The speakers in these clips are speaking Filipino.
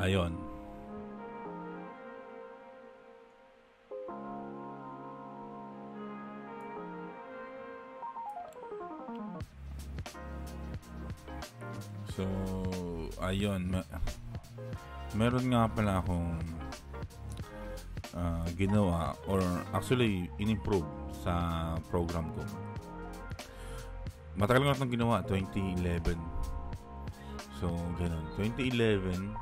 Ayun. So, ayun. Meron nga pala akong ginawa or actually in-improve sa program ko. Matagal nga itong ginawa, 2011. So, ganun. 2011,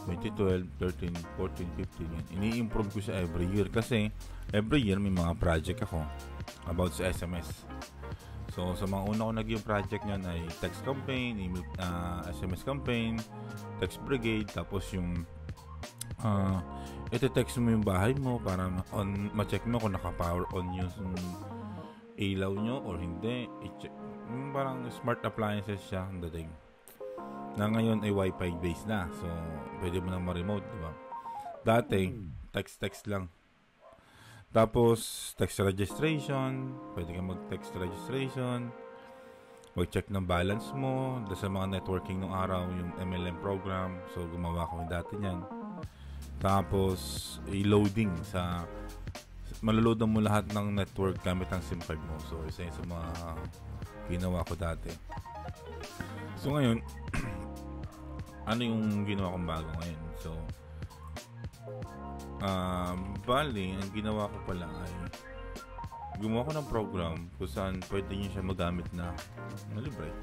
2012, 13, 14, 15, yan. Ini-improve ko siya every year kasi every year may mga project ako about sa SMS. So, sa mga una ko naging project niyan ay text campaign, email, SMS campaign, text brigade, tapos yung iti-text mo yung bahay mo para ma-check mo kung naka-power on yung ilaw nyo or hindi. I-check. Parang smart appliances siya ang dating. Na ngayon ay Wi-Fi based na. So, pwede mo na ma-remote, di ba? Dati, text lang. Tapos, text registration. Pwede kang mag-text registration. Mag-check ng balance mo. Sa mga networking ng araw, yung MLM program. So, gumawa ko dati niyan. Tapos, i-loading sa maloloadan mo lahat ng network gamit ang SIM card mo. So, isa yun sa mga ginawa ko dati. So, ngayon, ano yung ginawa kong bago ngayon? So, bali, ang ginawa ko pala ay gumawa ko ng program kung saan pwede nyo siya magamit na libre.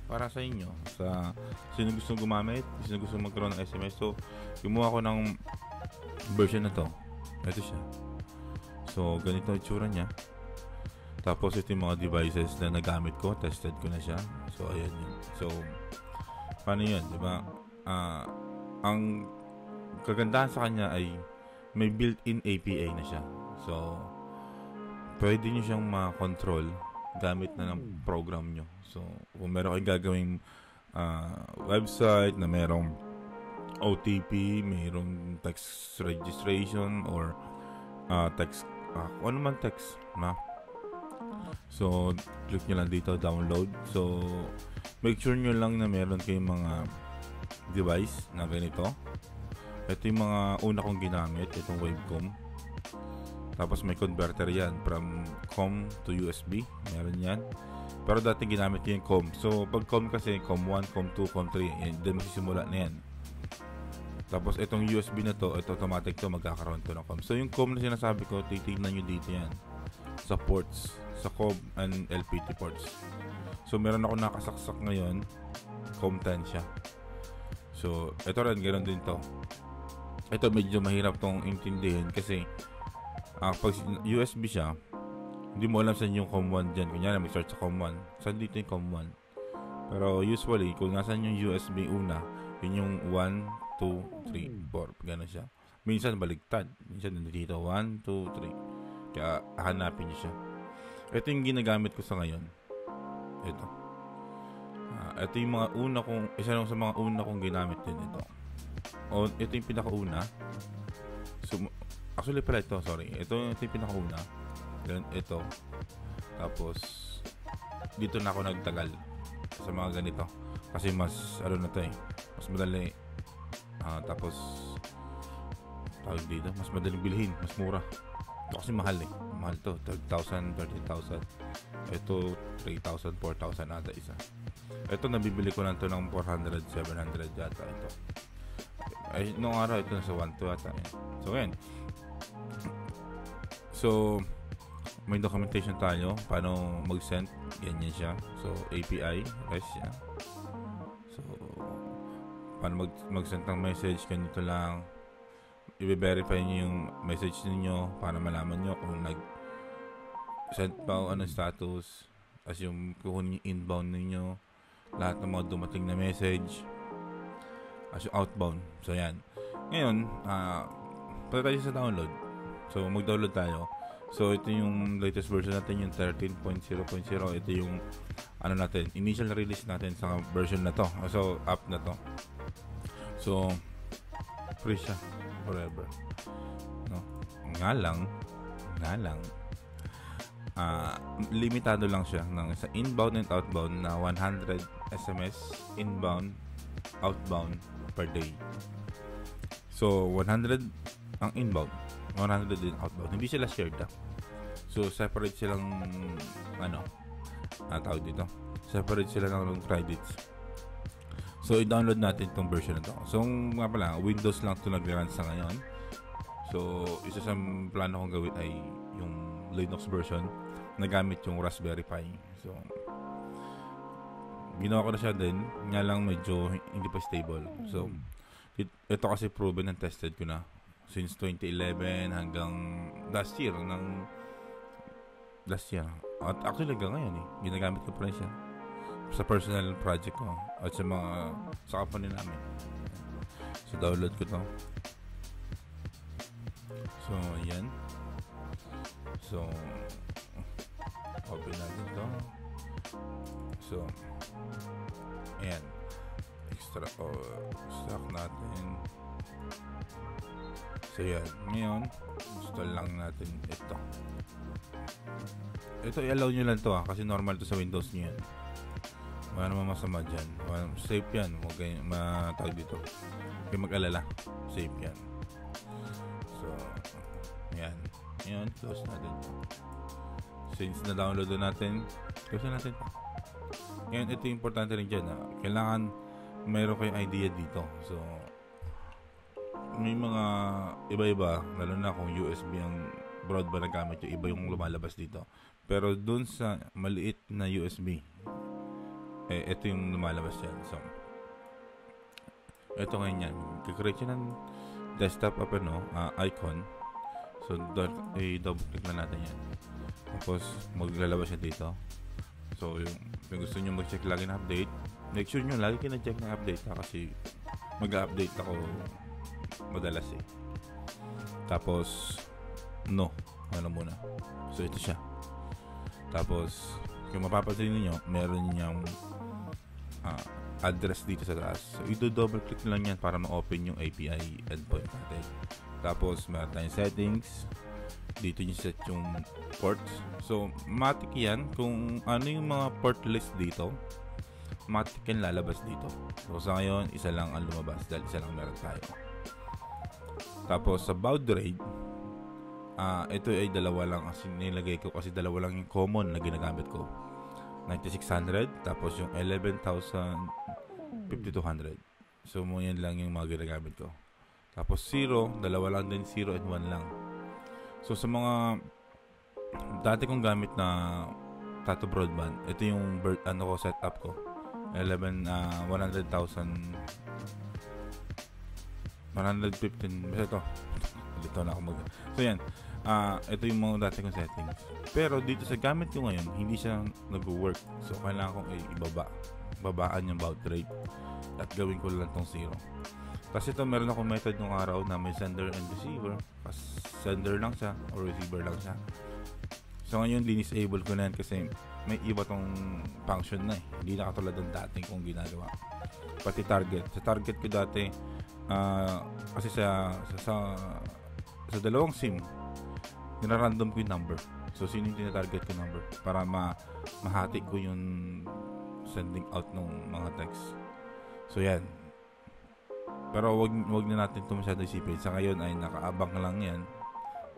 Para sa inyo. Sa sino gusto gumamit, sino gusto magkaroon ng SMS. So, gumawa ko ng version na to. Ito siya. So, ganito yung tsura niya. Tapos, ito yung mga devices na nagamit ko. Tested ko na siya. So, ayan yun. So, paano yun? Diba? Ang kagandahan sa kanya ay may built-in API na siya. So, pwede nyo siyang ma-control gamit na ng program nyo. So, kung meron kayong gagawing website na merong OTP, merong text registration or text, kung ano man text na. So, click nyo lang dito, download. So, make sure nyo lang na meron kayong mga device na ganito. Ito yung mga una kong ginamit, itong Wavecom. Tapos may converter yan from COM to USB. Meron yan. Pero dati ginamit ko yung COM. So, pag COM kasi, COM 1, COM 2, COM 3, yan, doon magsisimula na yan. Tapos, itong USB na to, ito automatic to, magkakaroon to ng COM. So, yung COM na sinasabi ko, titignan nyo dito yan. Sa ports. Sa COM and LPT ports. So, meron ako nakasaksak ngayon. COM 10 siya. So, ito rin, ganoon din to. Ito, medyo mahirap tong intindihin kasi pag USB siya, hindi mo alam saan yung COM1 dyan. Kunyari, mag-search sa COM1. Saan dito yung COM1? Pero usually, kung nasan yung USB una, yun yung 1, 2, 3, 4. Gano'n siya. Minsan, baligtad. Minsan, nandito 1, 2, 3. Kaya, hanapin niyo siya. Ito yung ginagamit ko sa ngayon. Ito. Ito yung mga una kong, isa lang sa mga una kong ginamit din ito. O, ito yung pinakauna. So, actually pala ito, sorry. Ito yung pinakauna. Then, ito. Tapos, dito na ako nagtagal sa mga ganito. Kasi mas, ano na to eh. Mas madali. Tapos, tawag dito. Mas madaling bilhin. Mas mura. Ito kasi mahal eh. Mahal to. 12,000, 13,000. Ito, 3,000, 4,000 ata isa. Ito, nabibili ko lang to ng 400, 700 yata ito. Ay, noong araw, ito nasa 1,2 ata. So, yan. So, may documentation tayo paano mag-send. Ganyan siya. So, API, REST siya. So, paano mag-send ng message, ganito lang. I-verify niyo yung message niyo para malaman niyo kung nag-send pa o anong status. As yung kukunin yung inbound niyo, lahat ng mga dumating na message. As yung outbound. So, yan. Ngayon, pala tayo sa download. So, mag-download tayo. So, ito yung latest version natin, yung 13.0.0. Ito yung, ano natin, initial release natin sa version na to. So, app na to. So, free siya. Forever. No? Nga lang, limitado lang siya ng sa inbound and outbound na 100 SMS inbound, outbound per day. So, 100 ang inbound, 100 din outbound. Hindi sila shared So, separate silang, tawag dito. Separate sila ng credits. So, i-download natin itong version na to. So, nga pala, Windows lang ito nag-run sa ngayon. So, isa sa plano kong gawin ay yung Linux version na gamit yung Raspberry Pi. So, ginawa ko na siya din. Nga lang medyo hindi pa stable. So, ito kasi proven and tested ko na. Since 2011 hanggang last year. At actually hanggang ngayon ginagamit ko pa rin siya sa personal project ko at sa company namin. So download ko to. So ayan. So open natin to. So ayan. Extract natin. So yan. Ngayon install lang natin ito. Ito i-allow nyo lang to kasi normal to sa Windows nyo yan. Wala naman masama dyan. Safe yan. Huwag kayo matawag dito. Huwag kayo mag-alala. Safe yan. So yan. Ngayon close natin. Since na-download natin, close na natin. Ngayon ito yung importante rin dyan. Kailangan mayroon kayong idea dito. So may mga iba-iba, lalo na kung USB ang broadband na gamit yung iba yung lumalabas dito. Pero dun sa maliit na USB, ito yung lumalabas yan. So, ito ngayon yan. Kikreate yun ng desktop icon. So, double click na natin yan. Tapos, maglalabas siya dito. So, yung gusto nyo mag-check lagi na update, make sure nyo lagi kayo na-check na update kasi mag-update ako madalas Tapos muna. So ito siya. Tapos kung mapapansin niyo, meron niyang address dito sa taas. So i-double click lang yan para ma-open yung API endpoint natin. Tapos meron tayong settings. Dito nyo set yung ports. So matik yan. Kung ano yung mga port list dito, matik yan lalabas dito. So sa ngayon, isa lang ang lumabas dahil isa lang meron tayo. Tapos sa baud rate, ito ay dalawa lang kasi nilagay ko kasi dalawa lang yung common na ginagamit ko. 9600 tapos yung 11500. So mo yan lang yung mga ginagamit ko. Tapos 0, dalawa lang din, 0 and 1 lang. So sa mga dati kong gamit na Tato broadband, ito yung setup ko. 100,000 115 basta ito na ako so yan ito yung mga dati kong settings pero dito sa gamit ko ngayon hindi siya nag-work so kailangan kong babaan yung baud rate at gawin ko lang tong 0 kasi ito meron akong method nung araw na may sender and receiver sender lang siya or receiver lang siya so ngayon dinisable ko na yan kasi may iba tong function na hindi na katulad ng dating kong ginagawa pati target sa target ko dati kasi sa dalawang SIM nirarandom ko yung number so sino yung tinatarget ko number para mahati ko yung sending out ng mga text so yan pero wag na natin ito masyado isipin sa ngayon ay nakaabang lang yan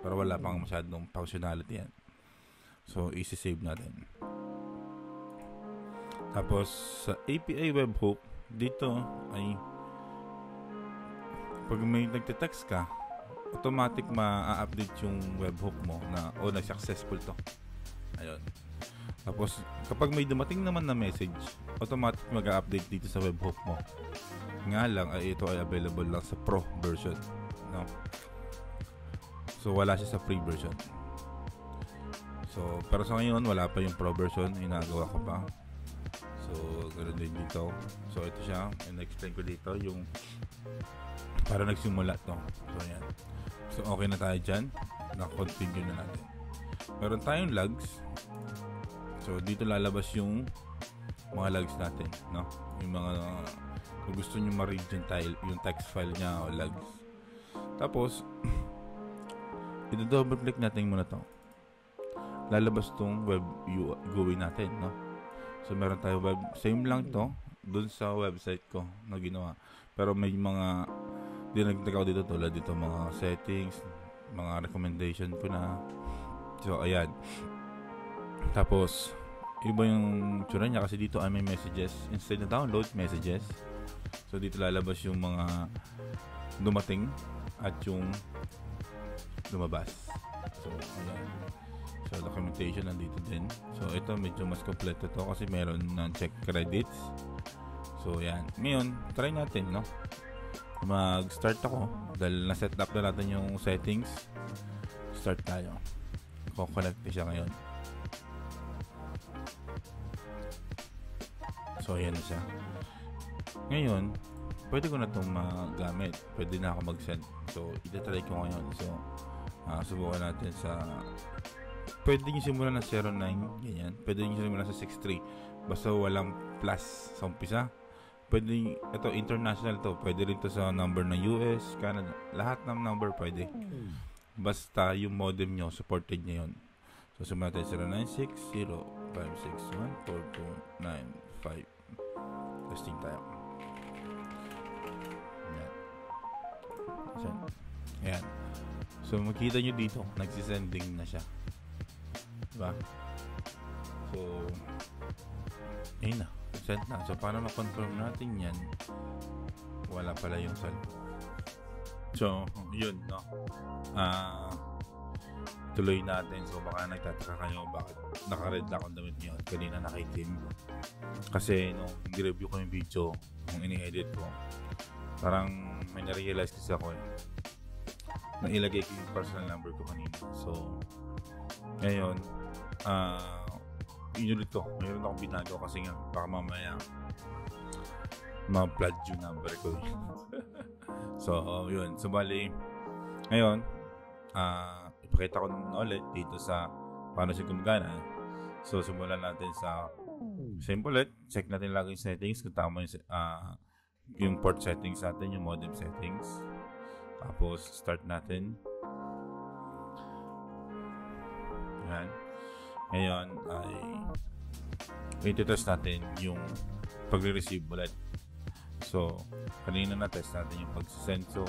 pero wala pang masyadong functionality yan so isi-save natin tapos sa API webhook dito ay pag may nagte-text ka, automatic ma-update yung webhook mo na nag-successful to. Ayun. Tapos, kapag may dumating naman na message, automatic mag-update dito sa webhook mo. Nga lang, ito ay available lang sa Pro version. No? So, wala siya sa free version. So, pero sa ngayon, wala pa yung Pro version. Inagawa ko pa. So, ganoon din dito. So, ito siya. In-explain ko dito yung para nagsimula to. So, yan. So, okay na tayo dyan. Na-continue na natin. Meron tayong logs. So, dito lalabas yung mga logs natin. No? Yung mga, kung gusto nyo ma-read yung text file niya o logs. Tapos, i-double click natin muna to. Lalabas tong web GUI natin. No? So, meron tayo web. Same lang to dun sa website ko na ginawa. Pero may mga dinagdag ako dito tulad dito mga settings, mga recommendation ko na. So, ayan. Tapos, iba yung tsura niya kasi dito ay may messages. Instead na download, messages. So, dito lalabas yung mga dumating at yung lumabas. So, ayan. So, documentation nandito din. So, ito medyo mas kompleto to kasi meron ng check credits. So, ayan. Ngayon, try natin, no? Mag-start ako dahil na-set up na natin yung settings. Start tayo. Ko-connect siya ngayon. So, ayan na siya. Ngayon, pwede ko na itong magamit. Pwede na ako mag-send. So, itatry ko ngayon. So, subukan natin sa... Pwede nyo simulan ng 09, ganyan. Pwede nyo simulan sa 63. Basta walang plus sa umpisa. Pwede, ito, international to. Pwede rin to sa number ng US, Canada. Lahat ng number pwede. Basta yung modem nyo, supported nyo yun. So, simulan natin 0960-561-4295. Testing tayo. Ayan. So, makita nyo dito, nagsisending na siya. Diba? So, ayun na. Send na. So, paano ma-confirm natin yan? Wala pala yung salvo. So, yun, no? Tuloy natin. So, baka nagtataka kayo bakit naka-red lang ang damit nyo at kanina naka-itim. Kasi, nung i-review ko yung video, nung ini-edit ko, parang may na-realize kasi ako na ilagay ko yung personal number ko kanina. So, ngayon, yun ulit to. Mayroon akong binago kasi nga baka mamaya ma-flood yung number ko. So, yun. So, bali, ngayon, ipakita ko naman ulit dito sa paano siya gumagana. So, simulan natin sa simple ulit. Check natin lagi yung settings kung tama yung port settings natin, yung modem settings. Tapos, start natin. Yan. Ngayon ay i-test natin yung pagre-receive ulit. So, kanina na-test natin yung pag-send. So,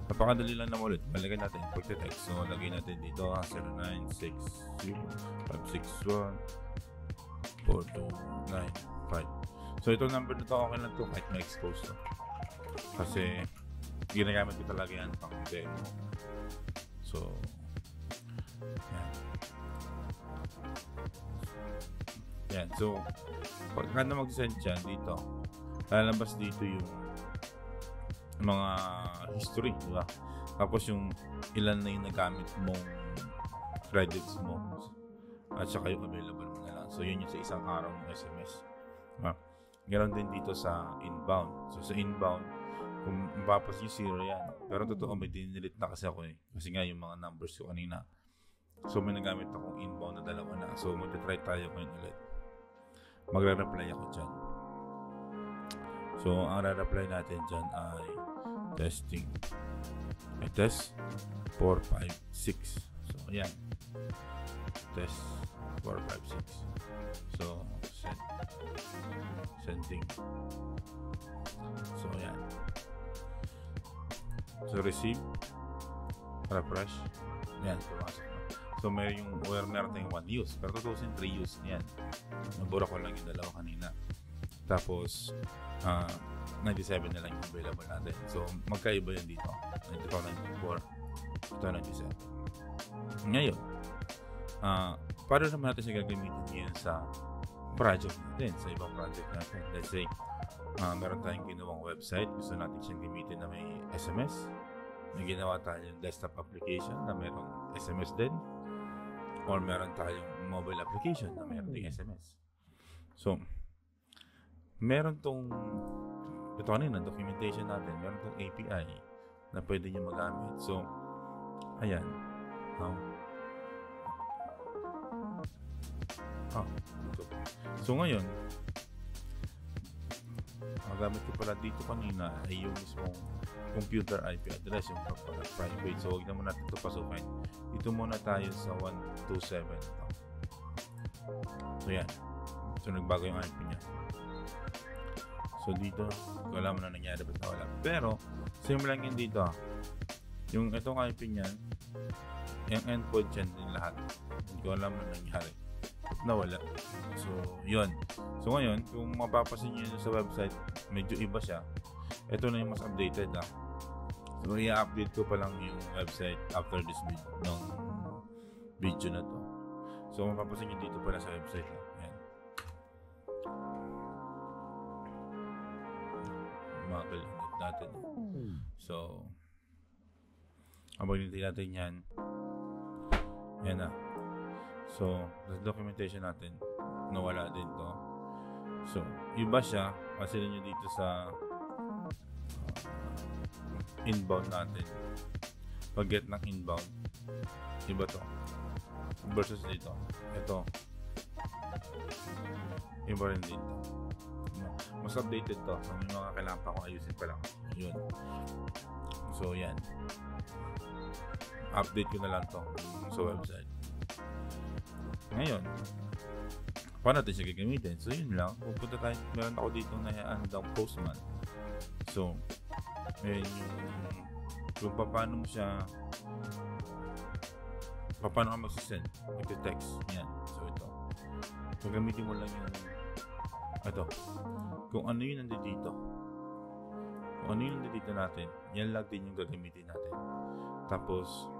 napakadali lang naman ulit. Balikan natin yung pag-text. So, lagay natin dito 0960-561-4295. So, itong number na to, okay lang to kahit ma-expose to. Kasi, ginagamit ko talaga yan pang demo. So, yan. Yan. So, pagka na mag-send siya dito, lalabas dito yung mga history, di ba? Tapos yung ilan na yung nagamit mong credits mo at saka yung available mo na lang. So, yun yung sa isang araw ng SMS. Diba? Ganoon din dito sa inbound. So, sa inbound, kung mapapas yung zero yan. Pero totoo, may dinilit na kasi ako Kasi nga yung mga numbers ko kanina. So, may nagamit akong inbound na dalawa na. So, magta-try tayo ngayon ulit. Magre-reply ako dyan. So, ang re-reply natin dyan ay testing. Test 456. So, ayan. Test 456. So, sending. So, ayan. So, receive. Refresh. Ayan, pumasok na. So, may yung meron tayong 1 use. Pero tutusin 3 use. Ayan. Nabura ko lang yung dalawa kanina. Tapos, 97 na lang yung available natin. So, magkaiba yan dito. 94. Ito 97. Ngayon, paano naman natin siya gagamitin ngayon sa project natin, sa ibang project natin. Let's say, meron tayong ginawang website. Gusto natin siyang gamitin na may SMS. May ginawa tayong desktop application na mayroong SMS din. Or meron tayong mobile application na mayroon ding SMS. So, meron tong ito kanina, documentation natin. Meron tong API na pwede nyo magamit. So, ayan. Dito. So, ngayon, magamit ko pala dito kanina ay yung mismong computer IP address, yung private. So, huwag naman natin ito pasukin. Dito muna tayo sa 127. So, yan. So, nagbago yung IP niya. So, So dito, wala mo na nangyari ba't nawala. Pero, same lang yan dito. Yung itong IP niyan, yung endpoint yan din lahat. Hindi ko alam na nangyari. Nawala. So, yun. So ngayon, kung mapapasin nyo sa website, medyo iba siya. Ito na yung mas updated So, i-update ko pa lang yung website after this video na to. So, mapapasin nyo dito pala sa website lang. Ayan. Magal natin. So, habang nilagay natin yan, yan na. So, sa documentation natin, nawala din to. So, iba siya. Kasi nyo dito sa inbound natin. Pag-get ng inbound, iba to. Versus dito. Ito. Iba rin dito. Mas updated to. So, may mga kailangan pa akong ayusin pa lang. Yun. So, yan. Update ko na lang to sa website. Ngayon, paano natin siya gagamitin? So, yun lang. Pupunta tayo. Meron ako dito na ang Postman. So, ngayon yung paano mo siya paano ka magsisend mag-text yan. So ito gagamitin mo lang yung ito kung ano yun nandito natin, yan lang din yung gagamitin natin. Tapos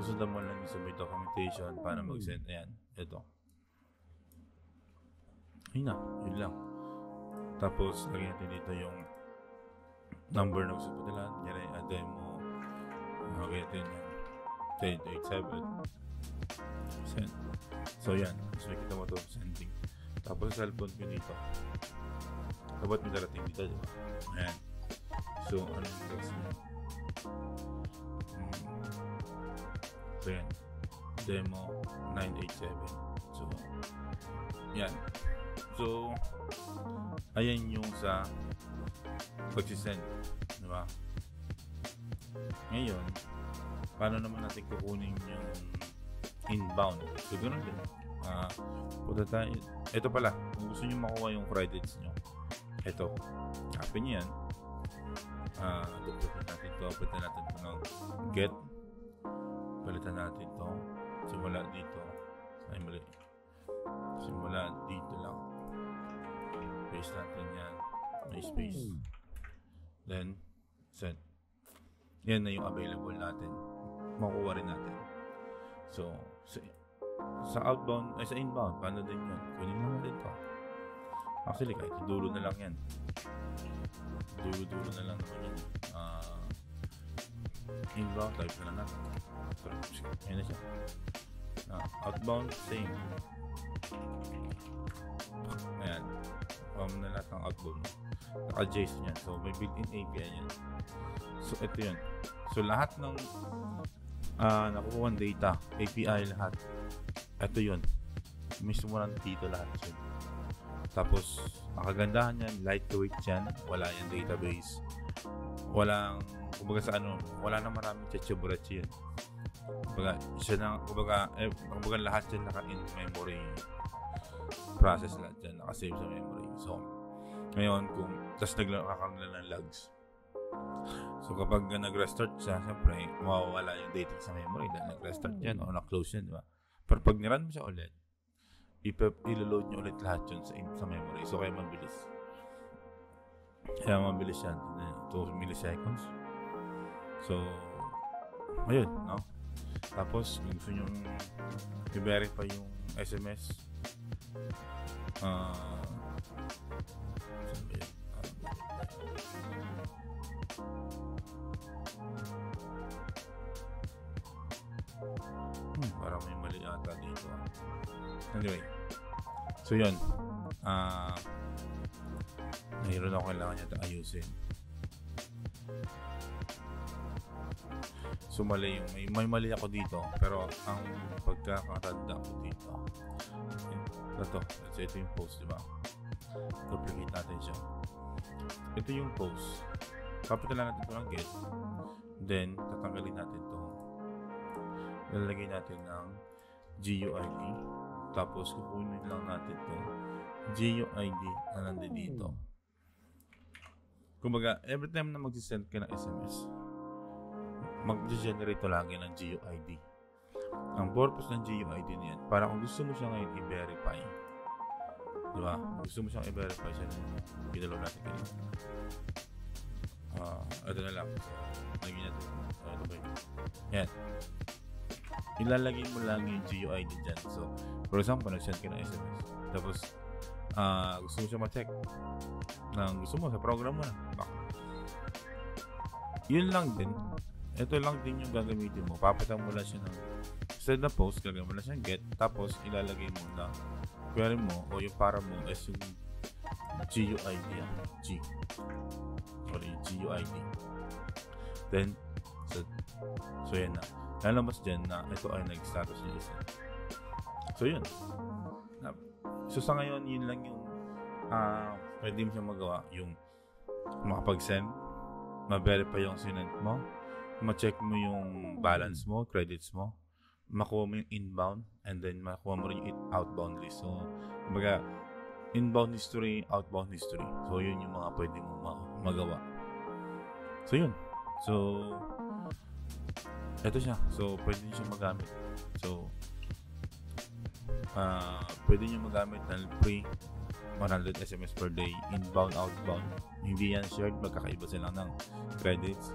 susundan mo lang yung sa may documentation para mag-send. Ayan, ito yun lang. Tapos lagyan natin dito yung number na gusto po nila. Yan ay demo. Okay, ito yun yung 1087 send. So yan, so makikita mo ito sending. Tapos cellphone ko dito, dapat may darating dito, diba? Ayan. So ano yung text niya? So yan, demo 987. So yan. So ayan yung sa pagsisend, diba? Ngayon, paano naman natin kukunin yung inbound? So, ganoon din. Punta tayo. Ito pala, kung gusto nyo makuha yung credits nyo, ito. Copy nyo yan. Duplitin natin ito. Palitan natin ito ng get. Palitan natin ito. Simula dito. Ay, mali. Simula dito lang. Paste natin yan. May space. Then, send. Yan na yung available natin. Makuha rin natin. So, sa outbound, ay sa inbound, paano din yun? Kunin mo natin ito. Actually, kahit dulo na lang yan. Dulo na lang naman yun. Inbound, type na lang natin. Ayan na siya. Outbound, same. Ayan. Na lahat ng outbound. Naka-JSON yan. So, may built-in API yan. So, ito yun. So, lahat ng nakukuha ng data, API lahat. Ito yun. Mismo lang dito lahat yun. Tapos, ang kagandahan yan, lightweight yan. Wala yung database. Walang, kumbaga sa ano, wala na maraming chachaburatsi yan. Kumbaga, kumbaga lahat yan naka-in-memory process lahat yan. Naka-save sa memory. So, ngayon, tapos nagkakaroon na ng logs. So, kapag nag-restart siya, siyempre, mawawala yung data sa memory dahil nag-restart yan o na-close yan, di ba? Pero pag nirun mo siya ulit, ilo-load nyo ulit lahat yun sa memory. So, kaya mabilis. Yan. 2 milliseconds. So, ayun, no? Tapos, kung gusto nyo i-verify yung SMS, parang may mali ata dito. Anyway, so yun, mayroon ako kailangan yata ayusin. So mali yung may mali ako dito, pero ang pagkakatanda ko dito, ito yung post, diba? Duplicate natin siya. Ito yung post. Kapitalan natin ito ng get. Then, tatanggalin natin ito. Lalagay natin ng GUID. Tapos, kukunin lang natin ito. GUID na nandito dito. Kumbaga, every time na mag-send ka ng SMS, mag-generate to lagi ng GUID. Ang purpose ng GUID niyan, para kung gusto mo siya ngayon i-verify, diba? Gusto mo siyang i-verify siya na pinalaw natin kanina. Ito na lang. So, lagyan natin. Ito ba yun? Yan. Ilalagay mo lang yung GUID dyan. So, for example, nag-send ka ng SMS. Tapos, gusto mo siya ma-check. Gusto mo, sa program mo na. Yun lang din. Ito lang din yung gagamitin mo. Papatang mo lang siya ng instead na post, gagawin mo lang siyang get. Tapos, ilalagay mo na query mo o yung para mo is yung GUID yan. GUID. Then, so yan na. Lalabas dyan na ito ay nag-status niya isa. So yun. So sa ngayon, yun lang yung pwede mo siya magawa. Yung makapag-send, ma-verify yung sinend mo, ma-check mo yung balance mo, credits mo, makuha mo yung inbound, and then makuha mo rin yung outbound list. So, kumbaga, inbound history, outbound history. So, yun yung mga pwede mo magawa. So, yun. So, eto siya. So, pwede nyo siya magamit. So, pwede nyo magamit ng free 100 SMS per day, inbound, outbound. Hindi yan shared, magkakaiba sila ng credits.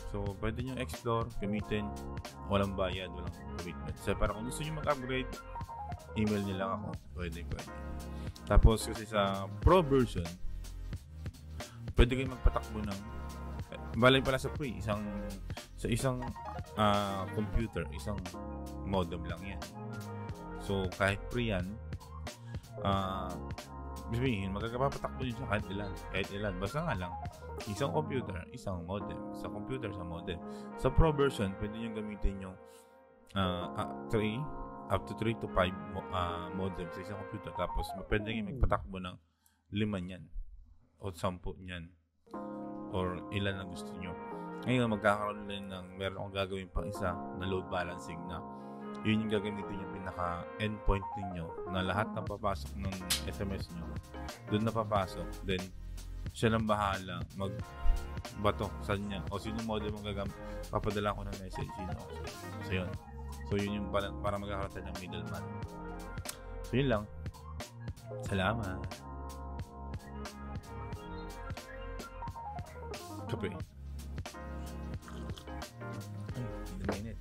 So, pwede nyo explore, gamitin, walang bayad, walang commitment. So, para kung gusto nyo mag-upgrade, email nyo lang ako. Pwede. Tapos, kasi sa Pro version, pwede kayo magpatakbo ng balay pala sa free, isang computer, isang modem lang yan. So, kahit free yan, sabihin, magkakapapatakbo nyo siya kahit ilan. Basta nga lang, isang computer, isang modem. Sa computer, sa modem. Sa Pro version, pwede nyo gamitin yung 3 to 5 modem sa isang computer. Tapos, pwede nyo magpatakbo ng 5 niyan o 10 niyan or ilan ang gusto nyo. Ngayon, magkakaroon din meron akong gagawin pang isa na load balancing na yun yung gagamitin yung pinaka-endpoint ninyo na lahat ng papasok ng SMS nyo doon na papasok. Then, siya lang bahala magbato sa niya o sino modem ang papadala ko ng message. So, yun. So, yun yung para magkakaroon tayo ng middleman. So, yun lang. Salamat. Kape. Ay, hindi na mainit.